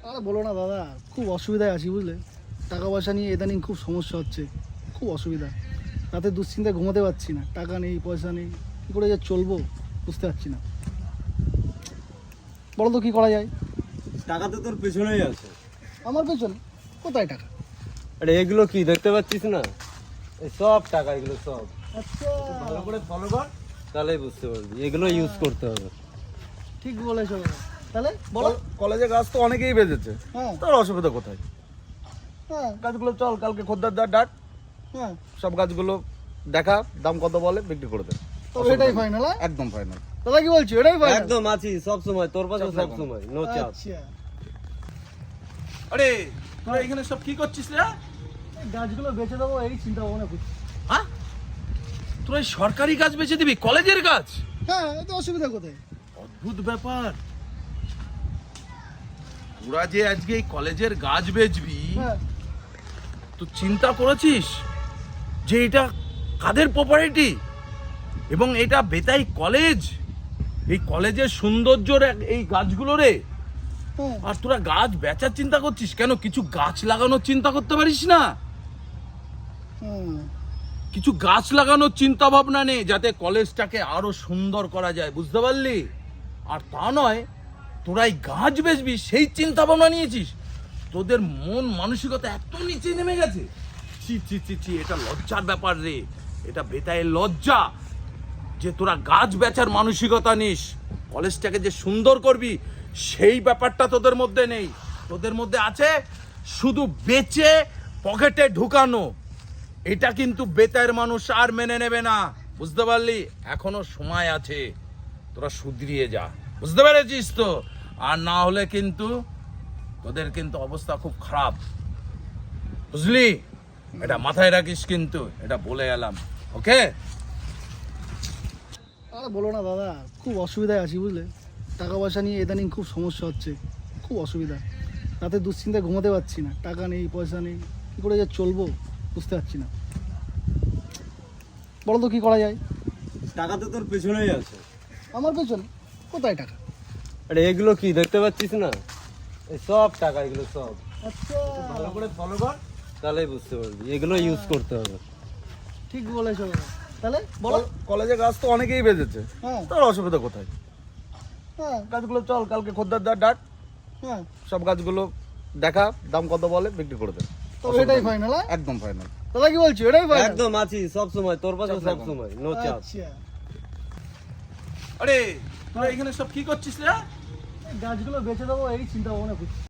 আরে বলো না দাদা, খুব অসুবিধায় আছি বুঝলে। টাকা পয়সা নিয়ে ইদানিং খুব সমস্যা হচ্ছে, খুব অসুবিধা। রাতে দুশ্চিন্তায় ঘুমোতে পারছি না, টাকা নেই পয়সা নেই, কী করে যে চলবো বুঝতে পারছি না। বলো তো কী করা যায়? টাকা তো তোর পেছনেই আছে। আমার পেছনে? কোথায় টাকা? আরে এগুলো কি দেখতে পাচ্ছিস না? এই সব টাকা, এগুলো সব আচ্ছা, ভালো করে ফলো কর, তাহলেই বুঝতে পারবি। এগুলো ইউজ করতে হবে। ঠিক বলেছো। তাহলে বলো। কলেজে গাছ তো অনেকেই বেজেছে, হ্যাঁ তোর অসুবিধা কোথায়? হ্যাঁ গাছগুলো চল, কালকে খদ্দের ডাক, হ্যাঁ, সব গাছগুলো দেখা, দাম কত বলে বিক্রি করে দে। তো এটাই ফাইনাল? হ্যাঁ একদম ফাইনাল। দাদা কি বলছো, এটাই ফাইনাল? একদম আছি সব সময় তোর পাশে, সব সময়, নো চাপ। আচ্ছা, আরে তোরা এখানে সব কি করছিস রে? এই গাছগুলো বেচে দেবো এই চিন্তা ভাবনা করছি। হ্যাঁ, তোরা এই সরকারি গাছ বেচে দিবি, কলেজের গাছ? হ্যাঁ, এতে অসুবিধা কোথায়? অদ্ভুত ব্যাপার। তোরা যে আজকে এই কলেজের গাছ বেচবি, হ্যাঁ, তো চিন্তা করেছিস যে এটা কাদের প্রপার্টি এবং এটা বেতাই কলেজ, এই কলেজের সৌন্দর্যর এই গাছগুলো রে। হ্যাঁ, আর তোরা গাছ বেচার চিন্তা করছিস কেন? কিছু গাছ লাগানোর চিন্তা করতে পারিস না? হ্যাঁ, কিছু গাছ লাগানোর চিন্তা ভাবনা নেই, যাতে কলেজটাকে আরো সুন্দর করা যায়, বুঝতে পারলি? আর তা নয়, তোরা এই গাছ বেচবি সেই চিন্তা ভাবনা নিয়েছিস। তোদের মন মানসিকতা এত নিচে নেমে গেছে। চি চি চি চি, এটা লজ্জার ব্যাপার রে, এটা বেতায়ের লজ্জা যে তোরা গাছ বেচার মানসিকতা নিস। কলেজটাকে যে সুন্দর করবি সেই ব্যাপারটা তোদের মধ্যে নেই। তোদের মধ্যে আছে শুধু বেচে পকেটে ঢুকানো। এটা কিন্তু বেতায়ের মানুষ আর মেনে নেবে না, বুঝতে পারলি? এখনো সময় আছে, তোরা শুধরিয়ে যা, বুঝতে পেরেছিস তো? আর না হলে কিন্তু তোদের কিন্তু অবস্থা খুব খারাপ, বুঝলি? এটা মাথায় রাখিস কিন্তু, এটা বলে এলাম, ওকে? আরে বলো না দাদা, খুব অসুবিধায় আছি বুঝলে। টাকা পয়সা নিয়ে ইদানিং খুব সমস্যা হচ্ছে, খুব অসুবিধা। রাতে দুশ্চিন্তায় ঘুমোতে পারছি না, টাকা নেই পয়সা নেই, কী করে যে চলবো বুঝতে পারছি না। বলো তো কী করা যায়? টাকা তো তোর পেছনেই আছে। আমার পেছনে? কোথায় টাকা? আরে এগুলো কি দেখতে পাচ্ছিস না? এই সব টাকা, এগুলো সব আচ্ছা, ভালো করে ফলো কর, তাহলেই বুঝতে পারবি। এগুলো ইউজ করতে হবে। ঠিক বলেছো। তাহলে বলো। কলেজে গাছ তো অনেকেই বেজেছে, হ্যাঁ তোর অসুবিধা কোথায়? হ্যাঁ গাছগুলো চল, কালকে খদ্দের ডাক, হ্যাঁ, সব গাছগুলো দেখা, দাম কত বলে বিক্রি করে দে। তো এটাই ফাইনাল? হ্যাঁ একদম ফাইনাল। দাদা কি বলছো, এটাই ফাইনাল? একদম আছি সব সময় তোর পাশে, সব সময়, নো চাপ। আচ্ছা, আরে তোরা এখানে সব কি করছিস রে? এই গাছগুলো বেচে দেবো এই চিন্তা ভাবনা করছি।